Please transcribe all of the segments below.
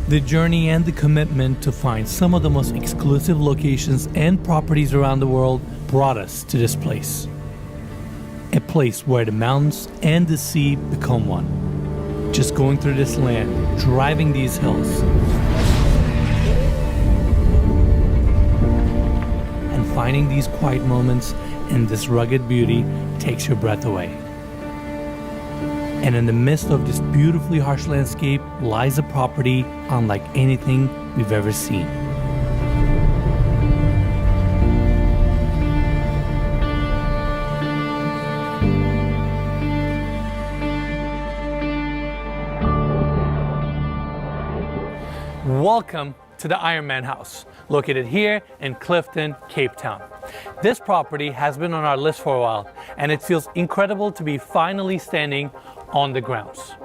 The journey and the commitment to find some of the most exclusive locations and properties around the world brought us to this place. A place where the mountains and the sea become one. Just going through this land, driving these hills, and finding these quiet moments in this rugged beauty takes your breath away. And in the midst of this beautifully harsh landscape lies a property unlike anything we've ever seen. Welcome to the Iron Man House, located here in Clifton, Cape Town. This property has been on our list for a while, and it feels incredible to be finally standing on the grounds.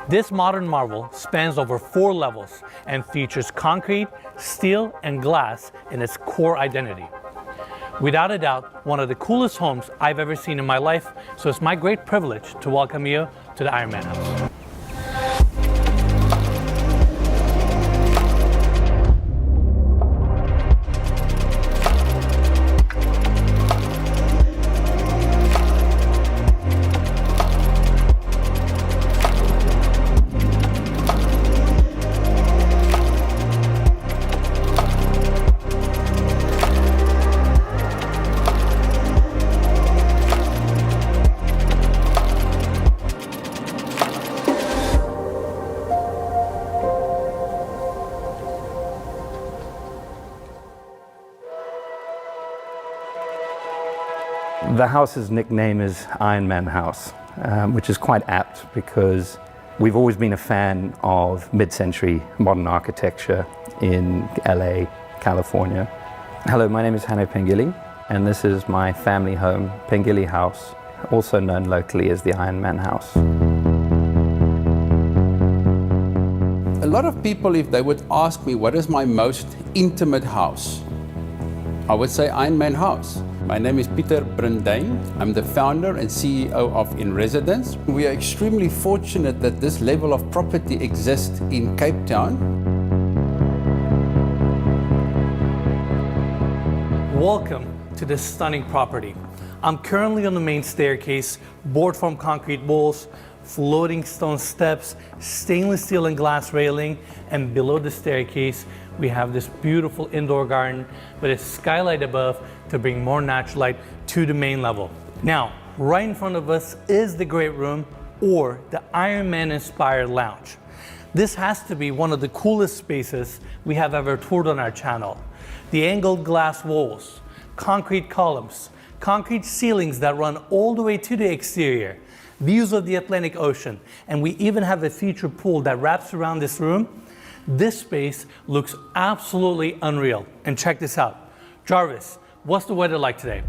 This modern marvel spans over 4 levels and features concrete, steel, and glass in its core identity. Without a doubt, one of the coolest homes I've ever seen in my life, so it's my great privilege to welcome you to the Iron Man House. The house's nickname is Iron Man House, which is quite apt because we've always been a fan of mid-century modern architecture in LA, California. Hello, my name is Hanno Pengilly, and this is my family home, Pengilly House, also known locally as the Iron Man House. A lot of people, if they would ask me what is my most intimate house, I would say Iron Man House. My name is Pieter Brundyn. I'm the founder and CEO of In Residence. We are extremely fortunate that this level of property exists in Cape Town. Welcome to this stunning property. I'm currently on the main staircase, board formed concrete walls, floating stone steps, stainless steel and glass railing, and below the staircase we have this beautiful indoor garden with a skylight above to bring more natural light to the main level. Now, right in front of us is the great room, or the Iron Man inspired lounge. This has to be one of the coolest spaces we have ever toured on our channel. The angled glass walls, concrete columns, concrete ceilings that run all the way to the exterior, views of the Atlantic Ocean, and we even have a feature pool that wraps around this room. This space looks absolutely unreal. And check this out. Jarvis, what's the weather like today?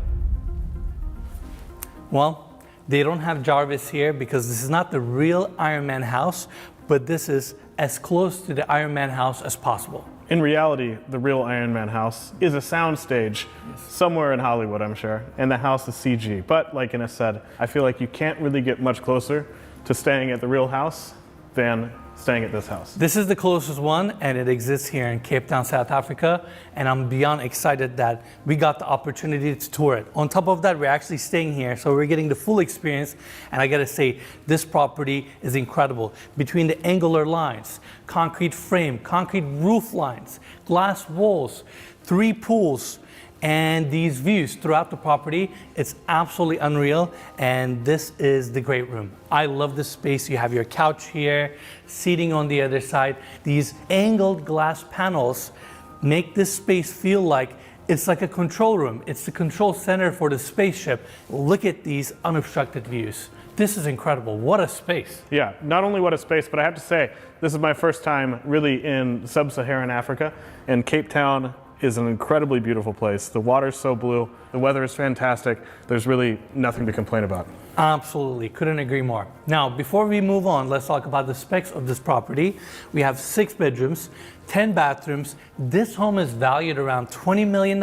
Well, they don't have Jarvis here because this is not the real Iron Man house, but this is as close to the Iron Man house as possible. In reality, the real Iron Man house is a soundstage somewhere in Hollywood, I'm sure, and the house is CG. But like Ines said, I feel like you can't really get much closer to staying at the real house than staying at this house. This is the closest one, and it exists here in Cape Town, South Africa, and I'm beyond excited that we got the opportunity to tour it. On top of that, we're actually staying here, so we're getting the full experience, and I gotta say, this property is incredible. Between the angular lines, concrete frame, concrete roof lines, glass walls, 3 pools, and these views throughout the property, it's absolutely unreal, and this is the great room. I love this space. You have your couch here, seating on the other side. These angled glass panels make this space feel like it's like a control room. It's the control center for the spaceship. Look at these unobstructed views. This is incredible. What a space. Yeah, not only what a space, but I have to say, this is my first time really in sub-Saharan Africa, and Cape Town is an incredibly beautiful place. The water's so blue, the weather is fantastic. There's really nothing to complain about. Absolutely, couldn't agree more. Now, before we move on, let's talk about the specs of this property. We have 6 bedrooms, 10 bathrooms. This home is valued around $20 million.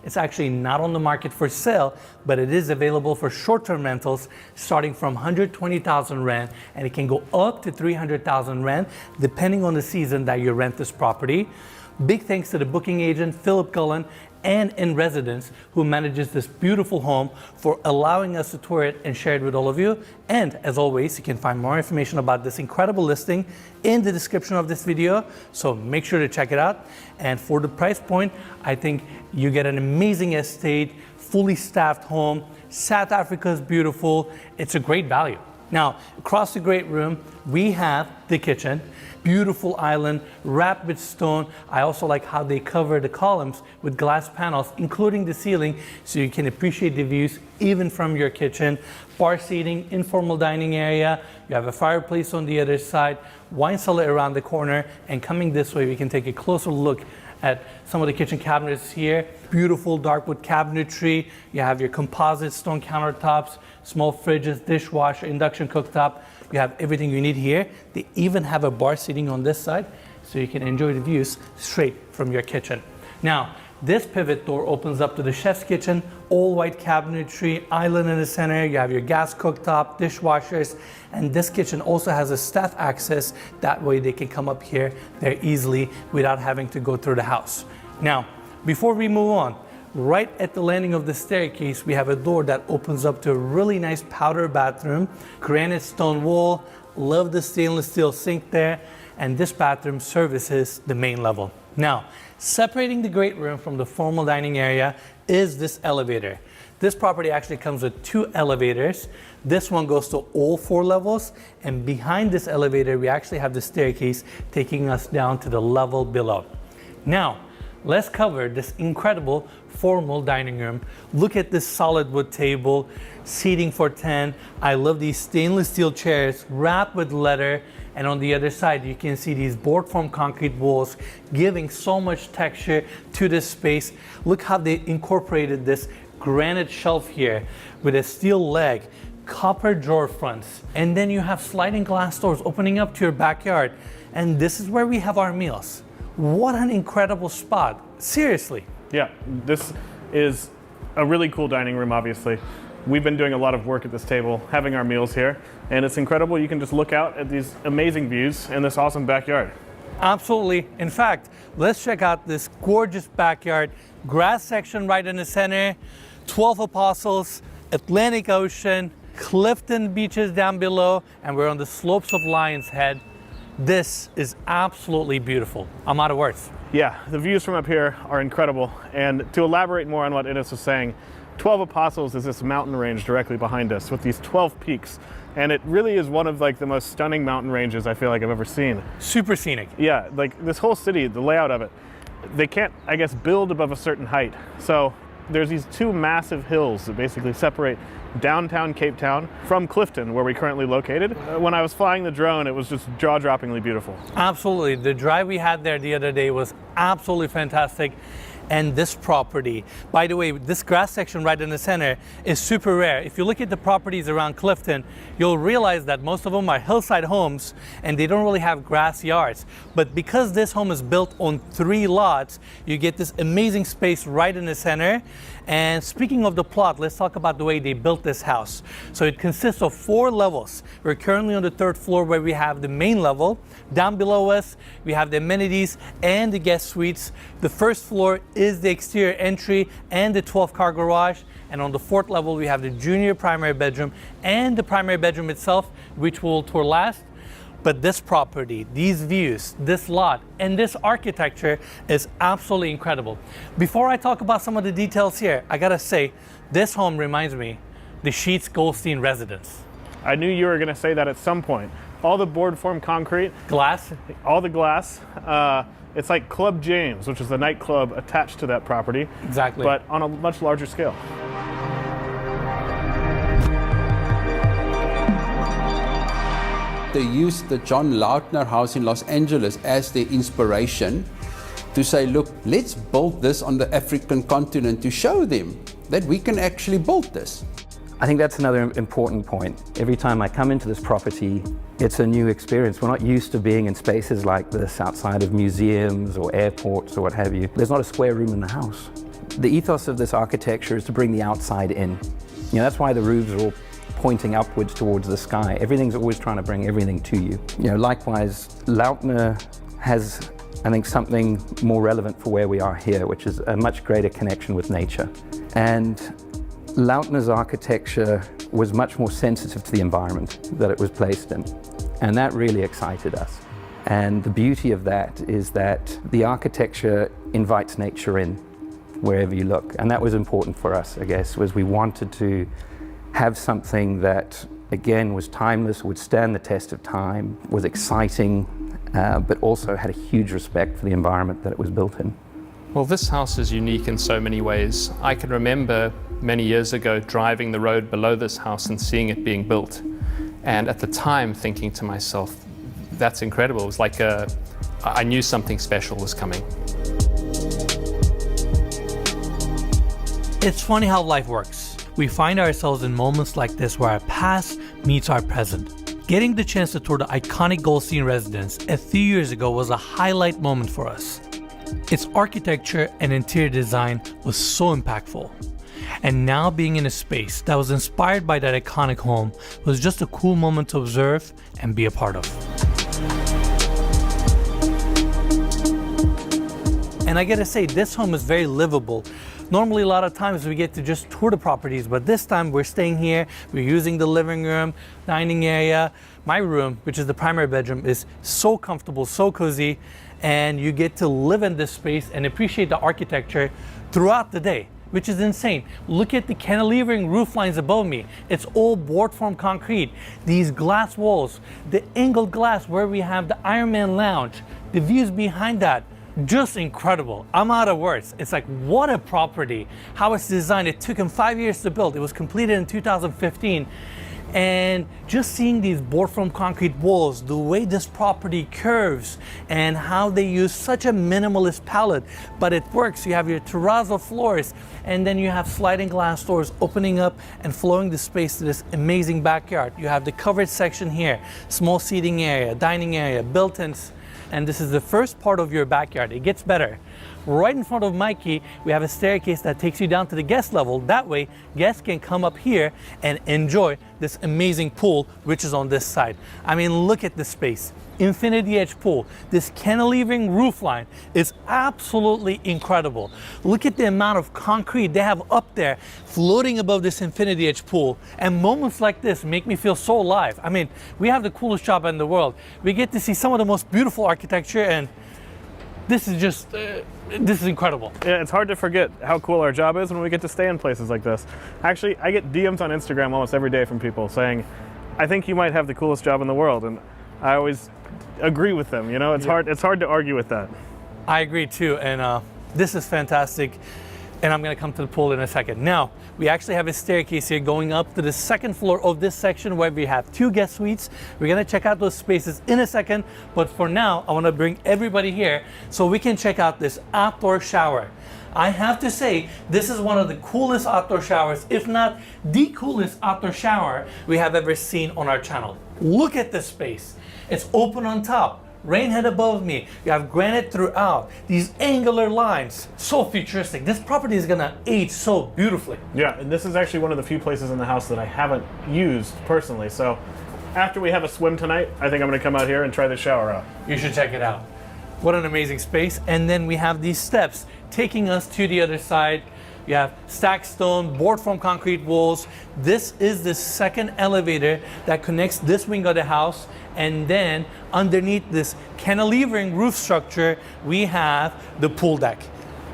It's actually not on the market for sale, but it is available for short-term rentals starting from $120,000 rent, and it can go up to $300,000 rent depending on the season that you rent this property. Big thanks to the booking agent, Philip Cullen, and in residence who manages this beautiful home for allowing us to tour it and share it with all of you. And as always, you can find more information about this incredible listing in the description of this video, so make sure to check it out. And for the price point, I think you get an amazing estate, fully staffed home. South Africa is beautiful. It's a great value. Now, across the great room, we have the kitchen. Beautiful island, wrapped with stone. I also like how they cover the columns with glass panels, including the ceiling, so you can appreciate the views even from your kitchen. Bar seating, informal dining area. You have a fireplace on the other side, wine cellar around the corner, and coming this way, we can take a closer look at some of the kitchen cabinets here. Beautiful dark wood cabinetry. You have your composite stone countertops, small fridges, dishwasher, induction cooktop. You have everything you need here. They even have a bar seating on this side, so you can enjoy the views straight from your kitchen. Now, this pivot door opens up to the chef's kitchen, all white cabinetry, island in the center. You have your gas cooktop, dishwashers, and this kitchen also has a staff access. That way they can come up here very easily without having to go through the house. Now, before we move on, right at the landing of the staircase, we have a door that opens up to a really nice powder bathroom, granite stone wall. Love the stainless steel sink there, and this bathroom services the main level. Now, separating the great room from the formal dining area is this elevator. This property actually comes with 2 elevators. This one goes to all 4 levels, and behind this elevator, we actually have the staircase taking us down to the level below. Now, let's cover this incredible formal dining room. Look at this solid wood table, seating for 10. I love these stainless steel chairs wrapped with leather. And on the other side, you can see these board formed concrete walls giving so much texture to this space. Look how they incorporated this granite shelf here with a steel leg, copper drawer fronts. And then you have sliding glass doors opening up to your backyard. And this is where we have our meals. What an incredible spot. Seriously. Yeah, this is a really cool dining room, obviously. We've been doing a lot of work at this table, having our meals here, and it's incredible. You can just look out at these amazing views and this awesome backyard. Absolutely. In fact, let's check out this gorgeous backyard. Grass section right in the center, 12 Apostles, Atlantic Ocean, Clifton beaches down below, and we're on the slopes of Lion's Head. This is absolutely beautiful. I'm out of words. Yeah, the views from up here are incredible. And to elaborate more on what Ines was saying, 12 Apostles is this mountain range directly behind us with these 12 peaks. And it really is one of the most stunning mountain ranges I feel like I've ever seen. Super scenic. Yeah, this whole city, the layout of it, they can't, I guess, build above a certain height. So there's these 2 massive hills that basically separate downtown Cape Town from Clifton, where we're currently located. When I was flying the drone, it was just jaw-droppingly beautiful. Absolutely. The drive we had there the other day was absolutely fantastic. And this property, by the way, this grass section right in the center is super rare. If you look at the properties around Clifton, you'll realize that most of them are hillside homes and they don't really have grass yards. But because this home is built on 3 lots, you get this amazing space right in the center. And speaking of the plot, let's talk about the way they built this house. So it consists of 4 levels. We're currently on the 3rd floor where we have the main level. Down below us, we have the amenities and the guest suites. The 1st floor is the exterior entry and the 12-car garage. And on the 4th level, we have the junior primary bedroom and the primary bedroom itself, which we'll tour last. But this property, these views, this lot, and this architecture is absolutely incredible. Before I talk about some of the details here, I gotta say, this home reminds me the Sheets Goldstein residence. I knew you were gonna say that at some point. All the board formed concrete. Glass. All the glass. It's like Club James, which is the nightclub attached to that property. Exactly. But on a much larger scale. They used the John Lautner house in Los Angeles as their inspiration. to say, look, let's build this on the African continent to show them that we can actually build this. I think that's another important point. Every time I come into this property, it's a new experience. We're not used to being in spaces like this outside of museums or airports or what have you. There's not a square room in the house. The ethos of this architecture is to bring the outside in. You know, that's why the roofs are all pointing upwards towards the sky. Everything's always trying to bring everything to you. You know, likewise, Lautner has, I think, something more relevant for where we are here, which is a much greater connection with nature. And Lautner's architecture was much more sensitive to the environment that it was placed in, and that really excited us. And the beauty of that is that the architecture invites nature in wherever you look, and that was important for us, I guess, was we wanted to have something that, again, was timeless, would stand the test of time, was exciting, but also had a huge respect for the environment that it was built in. Well, this house is unique in so many ways. I can remember many years ago driving the road below this house and seeing it being built. And at the time thinking to myself, that's incredible. It was like I knew something special was coming. It's funny how life works. We find ourselves in moments like this where our past meets our present. Getting the chance to tour the iconic Goldstein residence a few years ago was a highlight moment for us. Its architecture and interior design was so impactful. And now being in a space that was inspired by that iconic home was just a cool moment to observe and be a part of. And I gotta say, this home is very livable. Normally a lot of times we get to just tour the properties, but this time we're staying here, we're using the living room, dining area. My room, which is the primary bedroom, is so comfortable, so cozy, and you get to live in this space and appreciate the architecture throughout the day, which is insane. Look at the cantilevering roof lines above me. It's all board form concrete. These glass walls, the angled glass where we have the Iron Man lounge, the views behind that, just incredible. I'm out of words. It's like, what a property. How it's designed. It took him 5 years to build. It was completed in 2015. And just seeing these board form concrete walls, the way this property curves, and how they use such a minimalist palette, but it works. You have your terrazzo floors, and then you have sliding glass doors opening up and flowing the space to this amazing backyard. You have the covered section here, small seating area, dining area, built-ins, and this is the first part of your backyard. It gets better. Right in front of Mikey, we have a staircase that takes you down to the guest level. That way, guests can come up here and enjoy this amazing pool, which is on this side. I mean, look at this space. Infinity edge pool. This cantilevering roof line is absolutely incredible. Look at the amount of concrete they have up there floating above this infinity edge pool. And moments like this make me feel so alive. I mean, we have the coolest job in the world. We get to see some of the most beautiful architecture, and this is just, this is incredible. Yeah, it's hard to forget how cool our job is when we get to stay in places like this. Actually, I get DMs on Instagram almost every day from people saying, I think you might have the coolest job in the world. And I always agree with them, you know? It's hard to argue with that. I agree too, and this is fantastic. And I'm gonna come to the pool in a second. Now, we actually have a staircase here going up to the second floor of this section where we have 2 guest suites. We're gonna check out those spaces in a second, but for now, I wanna bring everybody here so we can check out this outdoor shower. I have to say, this is one of the coolest outdoor showers, if not the coolest outdoor shower we have ever seen on our channel. Look at this space. It's open on top. Rain head above me. You have granite throughout. These angular lines, so futuristic. This property is gonna age so beautifully. Yeah, and this is actually one of the few places in the house that I haven't used personally. So after we have a swim tonight, I think I'm gonna come out here and try the shower out. You should check it out. What an amazing space. And then we have these steps taking us to the other side. You have stacked stone, board form concrete walls. This is the second elevator that connects this wing of the house. And then underneath this cantilevering roof structure, we have the pool deck.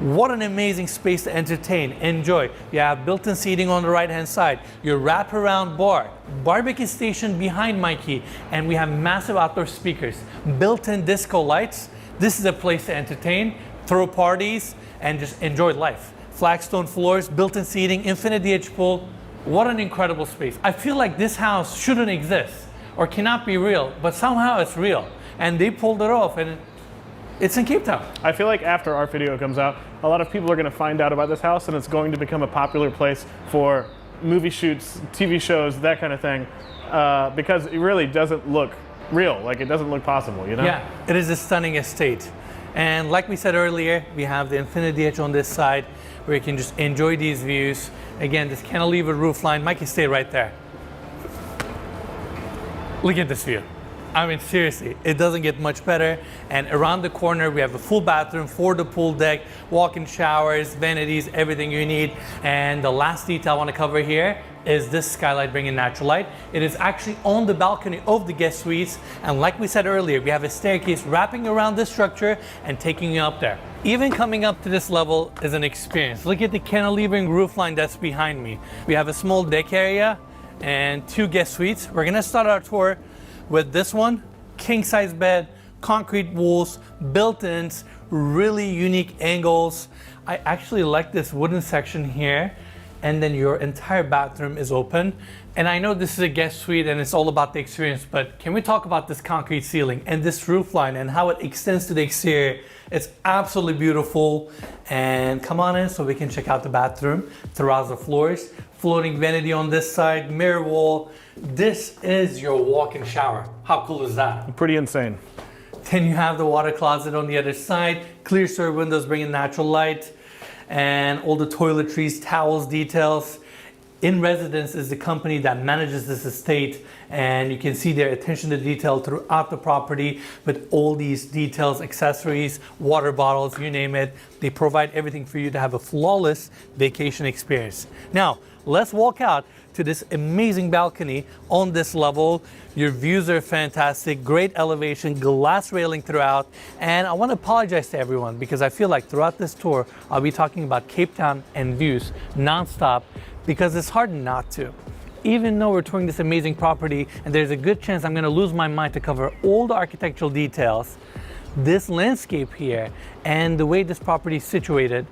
What an amazing space to entertain, enjoy. You have built-in seating on the right-hand side, your wraparound bar, barbecue station behind Mikey, and we have massive outdoor speakers, built-in disco lights. This is a place to entertain, throw parties, and just enjoy life. Flagstone floors, built-in seating, infinity edge pool. What an incredible space. I feel like this house shouldn't exist or cannot be real, but somehow it's real. And they pulled it off, and It's in Cape Town. I feel like after our video comes out, a lot of people are going to find out about this house, and it's going to become a popular place for movie shoots, TV shows, that kind of thing, because it really doesn't look real. Like, it doesn't look possible, you know? Yeah, it is a stunning estate. And like we said earlier, we have the infinity edge on this side where you can just enjoy these views. Again, this cantilever roof line. Mikey, stay right there. Look at this view. I mean, seriously, it doesn't get much better. And around the corner, we have a full bathroom for the pool deck, walk-in showers, vanities, everything you need. And the last detail I want to cover here is this skylight bringing natural light. It is actually on the balcony of the guest suites. And like we said earlier, we have a staircase wrapping around this structure and taking you up there. Even coming up to this level is an experience. Look at the cantilevering roof line that's behind me. We have a small deck area and 2 guest suites. We're gonna start our tour with this one, king size bed, concrete walls, built-ins, really unique angles. I actually like this wooden section here, and then your entire bathroom is open. And I know this is a guest suite and it's all about the experience, but can we talk about this concrete ceiling and this roof line and how it extends to the exterior? It's absolutely beautiful. And come on in so we can check out the bathroom. Terrazzo floors, floating vanity on this side, mirror wall. This is your walk-in shower. How cool is that? Pretty insane. Then you have the water closet on the other side, clear store windows bringing natural light, and all the toiletries, towels, details. In Residence is the company that manages this estate, and you can see their attention to detail throughout the property with all these details, accessories, water bottles, you name it. They provide everything for you to have a flawless vacation experience. Now, let's walk out to this amazing balcony on this level. Your views are fantastic, great elevation, glass railing throughout. And I want to apologize to everyone because I feel like throughout this tour, I'll be talking about Cape Town and views nonstop because it's hard not to. Even though we're touring this amazing property and there's a good chance I'm going to lose my mind to cover all the architectural details, this landscape here and the way this property is situated,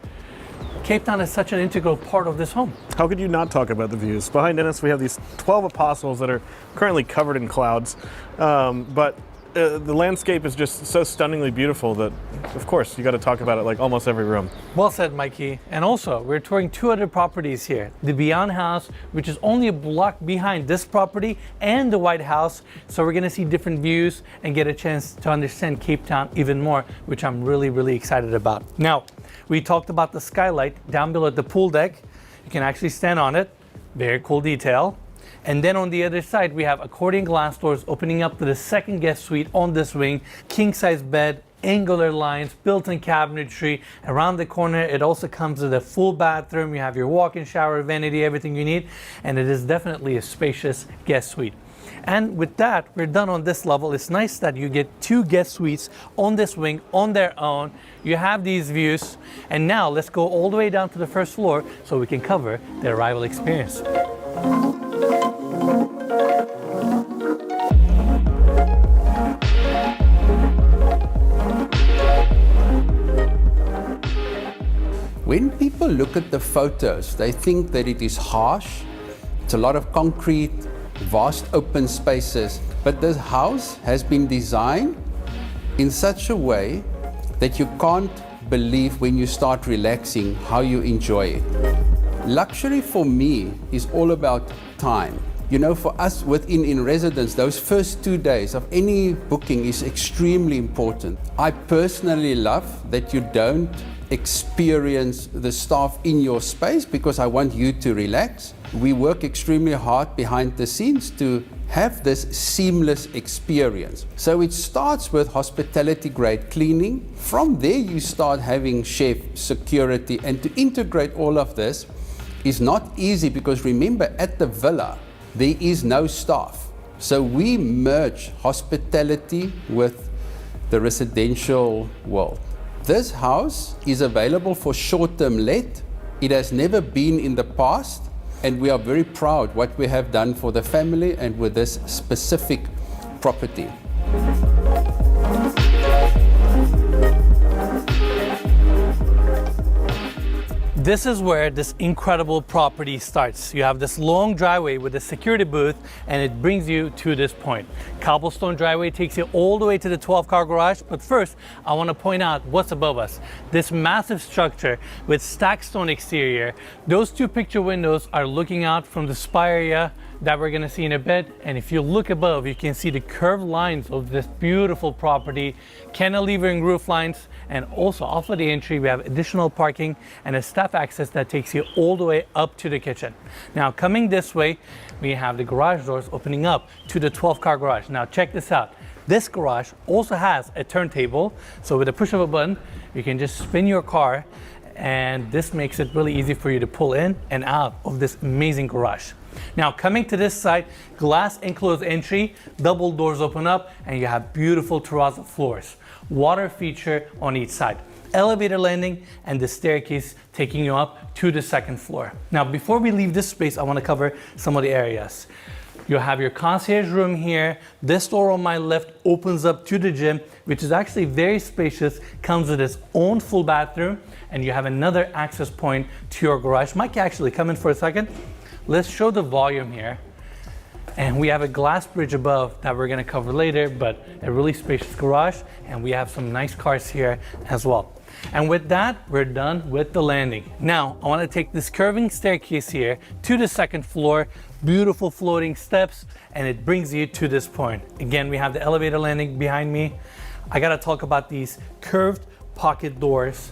Cape Town is such an integral part of this home. How could you not talk about the views? Behind us, we have these 12 apostles that are currently covered in clouds. But the landscape is just so stunningly beautiful that, of course, you got to talk about it like almost every room. Well said, Mikey. And also, we're touring 2 other properties here. The Beyond House, which is only a block behind this property, and the White House. So we're going to see different views and get a chance to understand Cape Town even more, which I'm really, really excited about. Now, we talked about the skylight down below at the pool deck. You can actually stand on it. Very cool detail. And then on the other side, we have accordion glass doors opening up to the second guest suite on this wing, king size bed, angular lines, built-in cabinetry. Around the corner, it also comes with a full bathroom. You have your walk-in shower, vanity, everything you need. And it is definitely a spacious guest suite. And with that, we're done on this level. It's nice that you get 2 guest suites on this wing on their own. You have these views. And now let's go all the way down to the first floor so we can cover the arrival experience. When people look at the photos, they think that it is harsh. It's a lot of concrete, vast open spaces. But this house has been designed in such a way that you can't believe when you start relaxing how you enjoy it. Luxury for me is all about time. You know, for us in residence, those first 2 days of any booking is extremely important. I personally love that you don't experience the staff in your space because I want you to relax. We work extremely hard behind the scenes to have this seamless experience. So it starts with hospitality grade cleaning. From there you start having chef, security, and to integrate all of this is not easy because remember, at the villa there is no staff. So we merge hospitality with the residential world. This house is available for short-term let. It has never been in the past, and we are very proud what we have done for the family and with this specific property. This is where this incredible property starts. You have this long driveway with a security booth, and it brings you to this point. Cobblestone driveway takes you all the way to the 12-car garage, but first I want to point out what's above us. This massive structure with stacked stone exterior. Those two picture windows are looking out from the spa area that we're going to see in a bit, and if you look above, you can see the curved lines of this beautiful property, cantilevering roof lines, and also off of the entry we have additional parking and a step access that takes you all the way up to the kitchen. Now coming this way, we have the garage doors opening up to the 12-car garage. Now check this out. This garage also has a turntable, so with a push of a button you can just spin your car, and this makes it really easy for you to pull in and out of this amazing garage. Now coming to this side, glass enclosed entry, double doors open up, and you have beautiful terrazzo floors. Water feature on each side. Elevator landing and the staircase taking you up to the second floor. Now before we leave this space, I want to cover some of the areas. You'll have your concierge room here. This door on my left opens up to the gym, which is actually very spacious, comes with its own full bathroom, and you have another access point to your garage. Mike, actually come in for a second. Let's show the volume here. And we have a glass bridge above that we're gonna cover later, but a really spacious garage, and we have some nice cars here as well. And with that, we're done with the landing. Now, I wanna take this curving staircase here to the second floor, beautiful floating steps, and it brings you to this point. Again, we have the elevator landing behind me. I gotta talk about these curved pocket doors.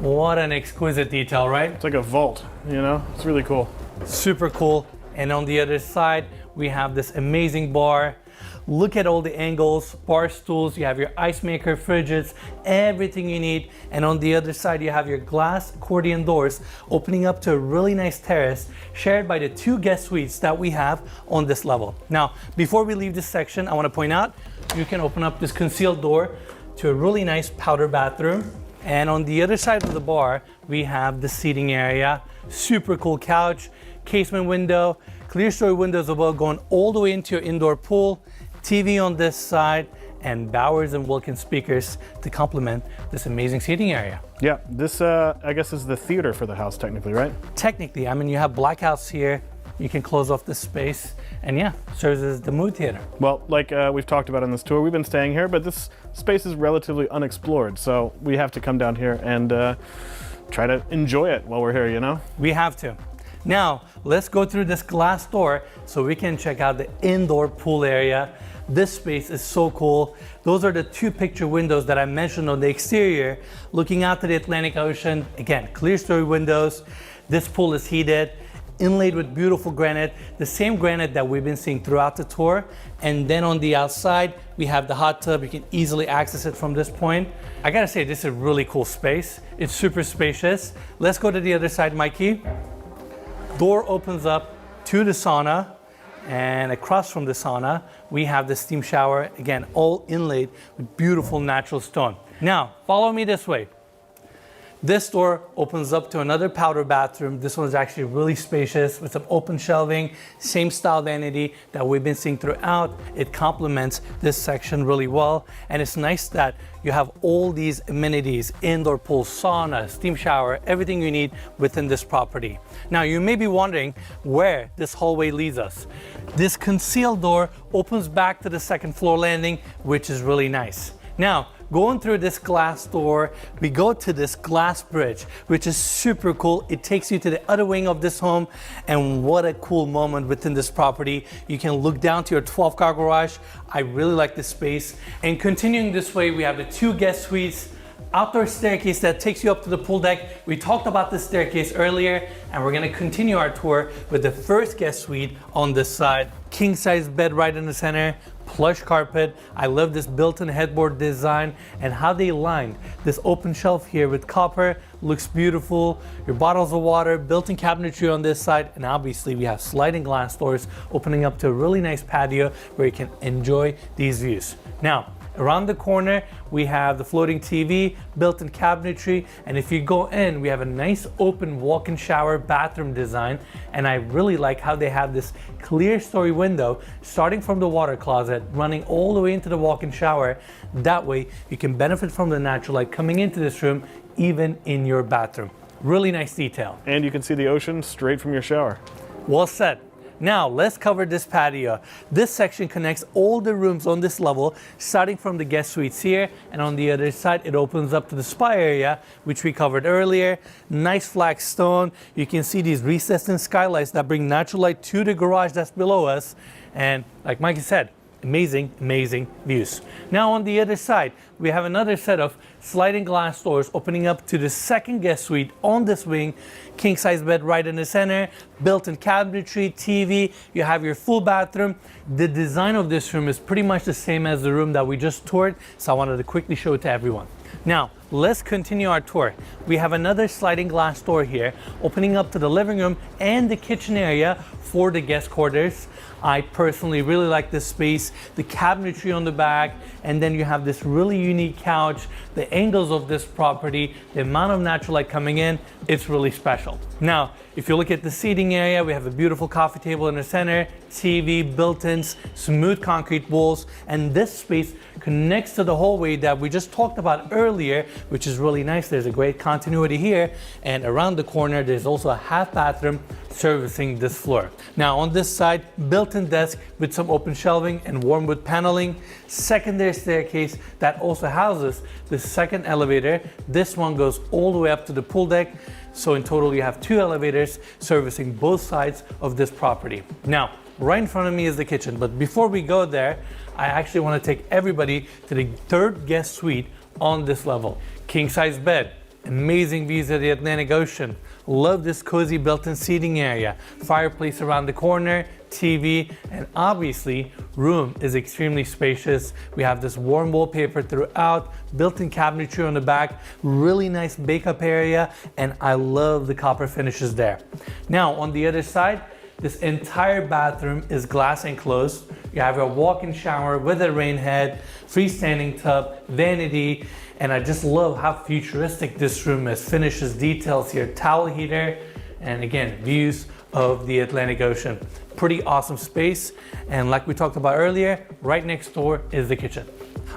What an exquisite detail, right? It's like a vault, you know? It's really cool. Super cool. And on the other side, we have this amazing bar. Look at all the angles, bar stools, you have your ice maker, fridges, everything you need. And on the other side, you have your glass accordion doors opening up to a really nice terrace shared by the two guest suites that we have on this level. Now, before we leave this section, I want to point out, you can open up this concealed door to a really nice powder bathroom. And on the other side of the bar, we have the seating area, super cool couch, casement window, clear story windows above going all the way into your indoor pool, TV on this side, and Bowers and Wilkins speakers to complement this amazing seating area. Yeah, this I guess is the theater for the house technically, right? Technically, I mean, you have black house here, you can close off this space, and yeah, serves as the mood theater. Well, like we've talked about on this tour, we've been staying here, but this space is relatively unexplored, so we have to come down here and try to enjoy it while we're here, you know? We have to. Now, let's go through this glass door so we can check out the indoor pool area. This space is so cool. Those are the two picture windows that I mentioned on the exterior, looking out to the Atlantic Ocean. Again, clear story windows. This pool is heated, inlaid with beautiful granite, the same granite that we've been seeing throughout the tour. And then on the outside, we have the hot tub. You can easily access it from this point. I gotta say, this is a really cool space. It's super spacious. Let's go to the other side, Mikey. Door opens up to the sauna, and across from the sauna, we have the steam shower, again, all inlaid with beautiful natural stone. Now, follow me this way. This door opens up to another powder bathroom. This one is actually really spacious with some open shelving, same style vanity that we've been seeing throughout. It complements this section really well. And it's nice that you have all these amenities, indoor pool, sauna, steam shower, everything you need within this property. Now, you may be wondering where this hallway leads us. This concealed door opens back to the second floor landing, which is really nice. Now, going through this glass door, we go to this glass bridge, which is super cool. It takes you to the other wing of this home, and what a cool moment within this property. You can look down to your 12-car garage. I really like this space. And continuing this way, we have the two guest suites, outdoor staircase that takes you up to the pool deck. We talked about this staircase earlier, and we're gonna continue our tour with the first guest suite on this side. King size bed right in the center, plush carpet. I love this built-in headboard design and how they lined this open shelf here with copper. Looks beautiful. Your bottles of water, built-in cabinetry on this side, and obviously we have sliding glass doors opening up to a really nice patio where you can enjoy these views. Now, around the corner, we have the floating TV, built-in cabinetry, and if you go in, we have a nice open walk-in shower bathroom design, and I really like how they have this clear story window starting from the water closet, running all the way into the walk-in shower. That way, you can benefit from the natural light coming into this room, even in your bathroom. Really nice detail. And you can see the ocean straight from your shower. Well said. Now let's cover this patio. This section connects all the rooms on this level, starting from the guest suites here, and on the other side it opens up to the spa area, which we covered earlier. Nice flag stone. You can see these recessed skylights that bring natural light to the garage that's below us. And like Mikey said, amazing, amazing views. Now on the other side, we have another set of sliding glass doors opening up to the second guest suite on this wing. King size bed right in the center, built-in cabinetry, TV, you have your full bathroom. The design of this room is pretty much the same as the room that we just toured, so I wanted to quickly show it to everyone. Now, let's continue our tour. We have another sliding glass door here, opening up to the living room and the kitchen area for the guest quarters. I personally really like this space, the cabinetry on the back, and then you have this really unique couch, the angles of this property, the amount of natural light coming in, it's really special. Now, if you look at the seating area, we have a beautiful coffee table in the center, TV, built-ins, smooth concrete walls, and this space connects to the hallway that we just talked about earlier, which is really nice. There's a great continuity here, and around the corner, there's also a half bathroom servicing this floor. Now on this side, built-in desk with some open shelving and warm wood paneling, secondary staircase that also houses the second elevator. This one goes all the way up to the pool deck. So in total, you have 2 elevators servicing both sides of this property. Now, right in front of me is the kitchen, but before we go there, I actually want to take everybody to the third guest suite on this level. King size bed, amazing views of the Atlantic Ocean. Love this cozy built-in seating area, fireplace around the corner, TV, and obviously room is extremely spacious. We have this warm wallpaper throughout, built-in cabinetry on the back, really nice bake-up area, and I love the copper finishes there. Now on the other side, this entire bathroom is glass enclosed. You have a walk-in shower with a rain head, freestanding tub, vanity, and I just love how futuristic this room is. Finishes, details here, towel heater, and again, views of the Atlantic Ocean. Pretty awesome space, and like we talked about earlier, right next door is the kitchen.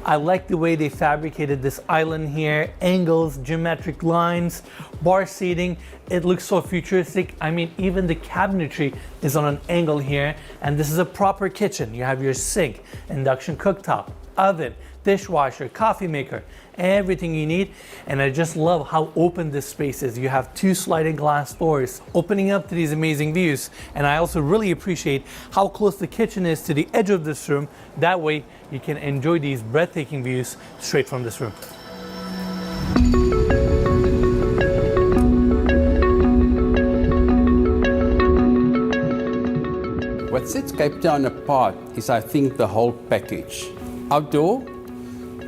I like the way they fabricated this island here, angles, geometric lines, bar seating. It looks so futuristic. I mean, even the cabinetry is on an angle here, and this is a proper kitchen. You have your sink, induction cooktop, oven, dishwasher, coffee maker, everything you need. And I just love how open this space is. You have 2 sliding glass doors opening up to these amazing views. And I also really appreciate how close the kitchen is to the edge of this room. That way you can enjoy these breathtaking views straight from this room. What sets Cape Town apart is, I think, the whole package. Outdoor,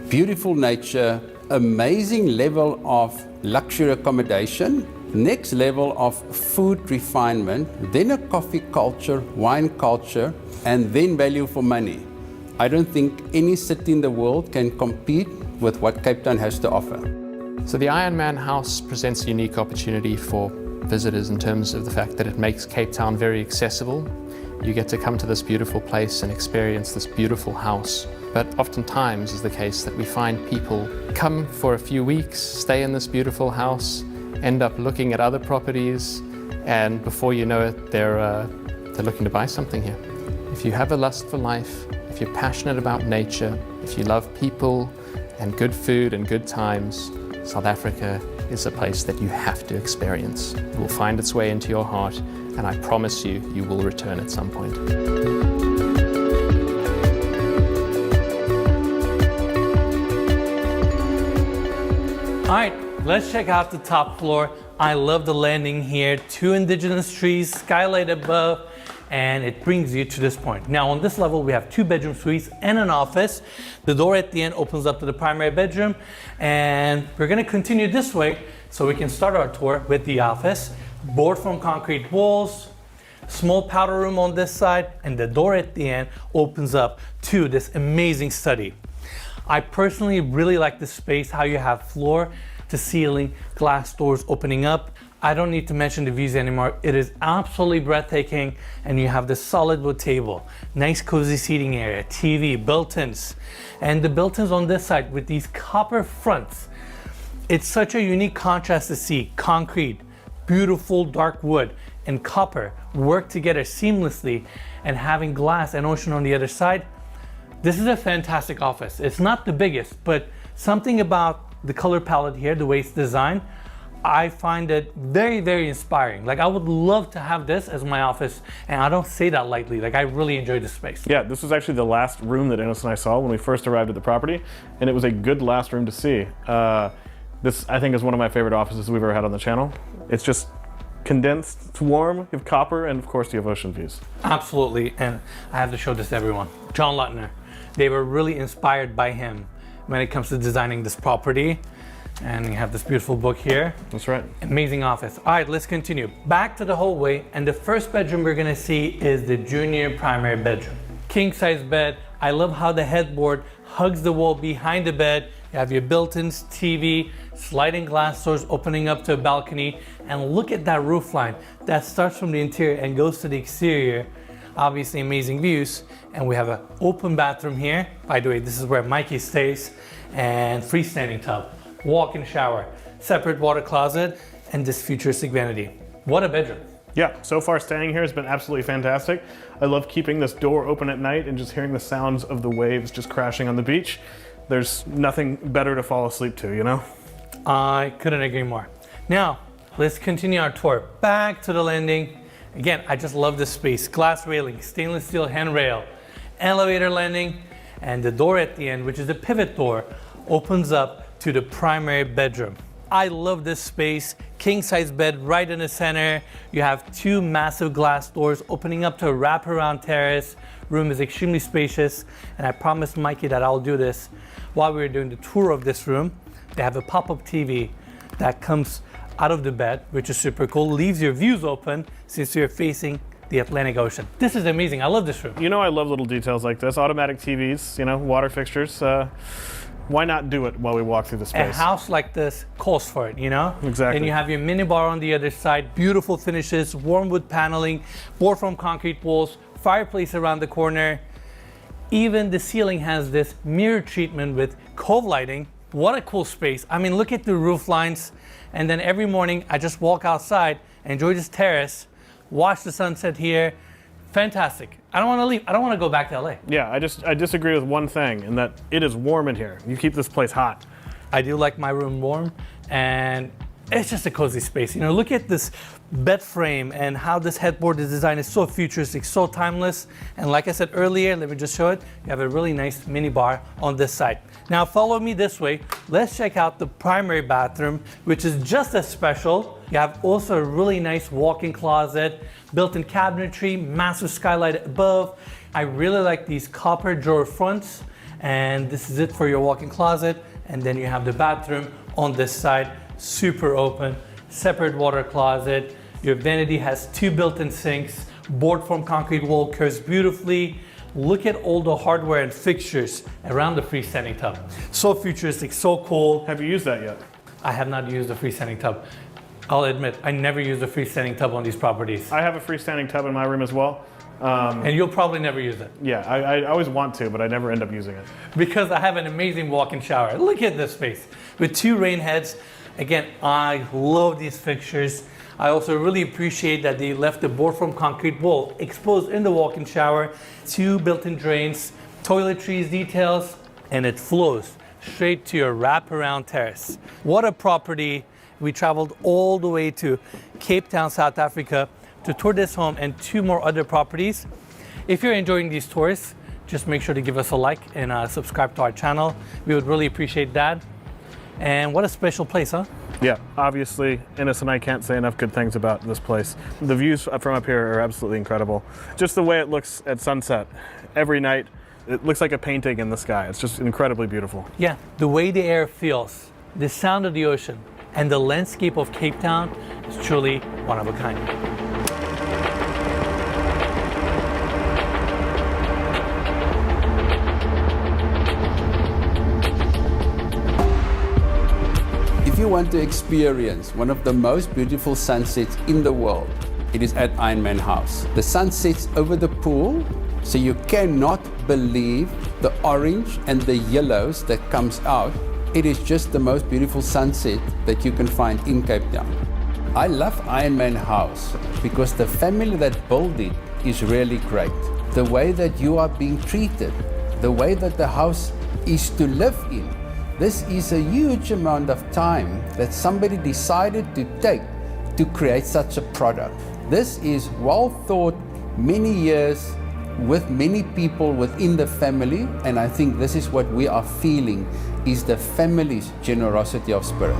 beautiful nature, amazing level of luxury accommodation, next level of food refinement, then a coffee culture, wine culture, and then value for money. I don't think any city in the world can compete with what Cape Town has to offer. So the Iron Man House presents a unique opportunity for visitors in terms of the fact that it makes Cape Town very accessible. You get to come to this beautiful place and experience this beautiful house. But oftentimes is the case that we find people come for a few weeks, stay in this beautiful house, end up looking at other properties, and before you know it, they're looking to buy something here. If you have a lust for life, if you're passionate about nature, if you love people and good food and good times, South Africa is a place that you have to experience. It will find its way into your heart, and I promise you, you will return at some point. All right, let's check out the top floor. I love the landing here. 2 indigenous trees, skylight above, and it brings you to this point. Now on this level, we have 2 bedroom suites and an office. The door at the end opens up to the primary bedroom, and we're gonna continue this way so we can start our tour with the office. Board from concrete walls, small powder room on this side, and the door at the end opens up to this amazing study. I personally really like this space, how you have floor to ceiling glass doors opening up. I don't need to mention the views anymore. It is absolutely breathtaking, and you have this solid wood table, nice cozy seating area, TV, built-ins, and the built-ins on this side with these copper fronts. It's such a unique contrast to see concrete, beautiful dark wood and copper work together seamlessly, and having glass and ocean on the other side, this is a fantastic office. It's not the biggest, but something about the color palette here, the way it's designed, I find it very, very inspiring. Like, I would love to have this as my office, and I don't say that lightly. Like, I really enjoy this space. Yeah, this was actually the last room that Enes and I saw when we first arrived at the property, and it was a good last room to see. This, I think, is one of my favorite offices we've ever had on the channel. It's just condensed, it's warm, you have copper, and of course you have ocean views. Absolutely, and I have to show this to everyone. John Lutner, they were really inspired by him when it comes to designing this property. And you have this beautiful book here. That's right. Amazing office. All right, let's continue. Back to the hallway, and the first bedroom we're gonna see is the junior primary bedroom. King size bed. I love how the headboard hugs the wall behind the bed. You have your built-ins, TV, sliding glass doors opening up to a balcony, and look at that roof line that starts from the interior and goes to the exterior. Obviously amazing views, and we have an open bathroom here. By the way, this is where Mikey stays, and freestanding tub. Walk-in shower, separate water closet, and this futuristic vanity. What a bedroom. Yeah, so far staying here has been absolutely fantastic. I love keeping this door open at night and just hearing the sounds of the waves just crashing on the beach. There's nothing better to fall asleep to, you know? I couldn't agree more. Now, let's continue our tour. Back to the landing. Again, I just love this space. Glass railing, stainless steel handrail, elevator landing, and the door at the end, which is the pivot door, opens up to the primary bedroom. I love this space. King size bed right in the center. You have two massive glass doors opening up to a wraparound terrace. Room is extremely spacious, and I promised Mikey that I'll do this while we were doing the tour of this room. They have a pop-up TV that comes out of the bed, which is super cool. Leaves your views open since you're facing the Atlantic Ocean. This is amazing. I love this room. You know, I love little details like this. Automatic TVs, you know, water fixtures. Why not do it while we walk through the space? A house like this calls for it, you know? Exactly. And you have your mini bar on the other side, beautiful finishes, warm wood paneling, board from concrete walls, fireplace around the corner. Even the ceiling has this mirror treatment with cove lighting. What a cool space. I mean, look at the roof lines. And then every morning I just walk outside, enjoy this terrace, watch the sunset here. Fantastic. I don't want to leave. I don't want to go back to LA. Yeah, I disagree with one thing, in that it is warm in here. You keep this place hot. I do like my room warm, and it's just a cozy space. You know, look at this bed frame and how this headboard is designed. It's so futuristic, so timeless. And like I said earlier, let me just show it. You have a really nice mini bar on this side. Now follow me this way. Let's check out the primary bathroom, which is just as special. You have also a really nice walk-in closet, built-in cabinetry, massive skylight above. I really like these copper drawer fronts, and this is it for your walk-in closet. And then you have the bathroom on this side, super open, separate water closet. Your vanity has two built-in sinks, board from concrete wall curves beautifully. Look at all the hardware and fixtures around the freestanding tub. So futuristic, so cool. Have you used that yet? I have not used a freestanding tub. I'll admit, I never used a freestanding tub on these properties. I have a freestanding tub in my room as well. And you'll probably never use it. Yeah, I always want to, but I never end up using it. Because I have an amazing walk-in shower. Look at this space with two rain heads. Again, I love these fixtures. I also really appreciate that they left the board from concrete wall exposed in the walk-in shower, two built-in drains, toiletries details, and it flows straight to your wraparound terrace. What a property. We traveled all the way to Cape Town, South Africa to tour this home and two more other properties. If you're enjoying these tours, just make sure to give us a like and subscribe to our channel. We would really appreciate that. And what a special place, huh? Yeah, obviously, Enes and I can't say enough good things about this place. The views from up here are absolutely incredible. Just the way it looks at sunset every night, it looks like a painting in the sky. It's just incredibly beautiful. Yeah, the way the air feels, the sound of the ocean, and the landscape of Cape Town is truly one of a kind. If you want to experience one of the most beautiful sunsets in the world, it is at Iron Man House. The sun sets over the pool, so you cannot believe the orange and the yellows that comes out. It is just the most beautiful sunset that you can find in Cape Town. I love Iron Man House because the family that built it is really great. The way that you are being treated, the way that the house is to live in. This is a huge amount of time that somebody decided to take to create such a product. This is well thought, many years, with many people within the family, and I think this is what we are feeling, is the family's generosity of spirit.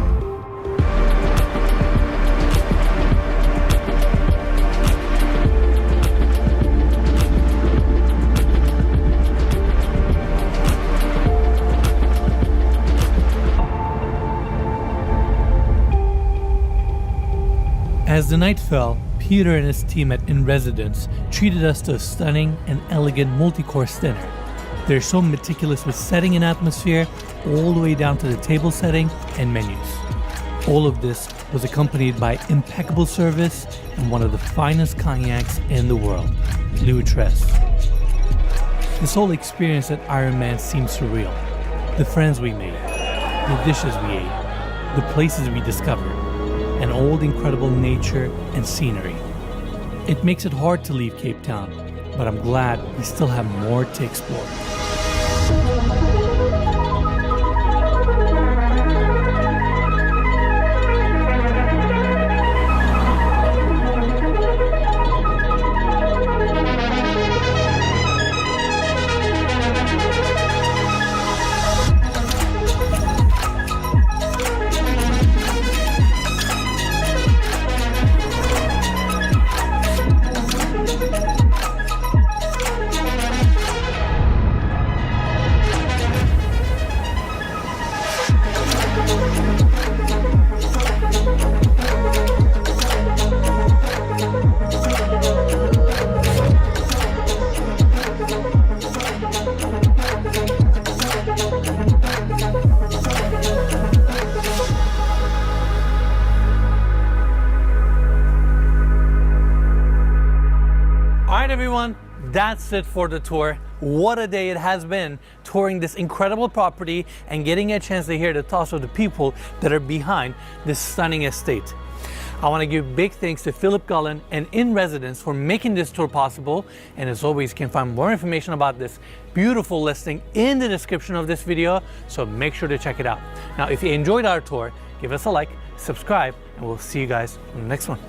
As the night fell, Pieter and his team at In Residence treated us to a stunning and elegant multi-course dinner. They're so meticulous with setting an atmosphere all the way down to the table setting and menus. All of this was accompanied by impeccable service and one of the finest cognacs in the world, Louis XIII. This whole experience at Iron Man seemed surreal. The friends we made, the dishes we ate, the places we discovered, and all the incredible nature and scenery. It makes it hard to leave Cape Town, but I'm glad we still have more to explore. Everyone, that's it for the tour. What a day it has been touring this incredible property and getting a chance to hear the thoughts of the people that are behind this stunning estate. I want to give big thanks to Philip Gullen and In Residence for making this tour possible. And as always, you can find more information about this beautiful listing in the description of this video, so make sure to check it out. Now, if you enjoyed our tour, give us a like, subscribe, and we'll see you guys in the next one.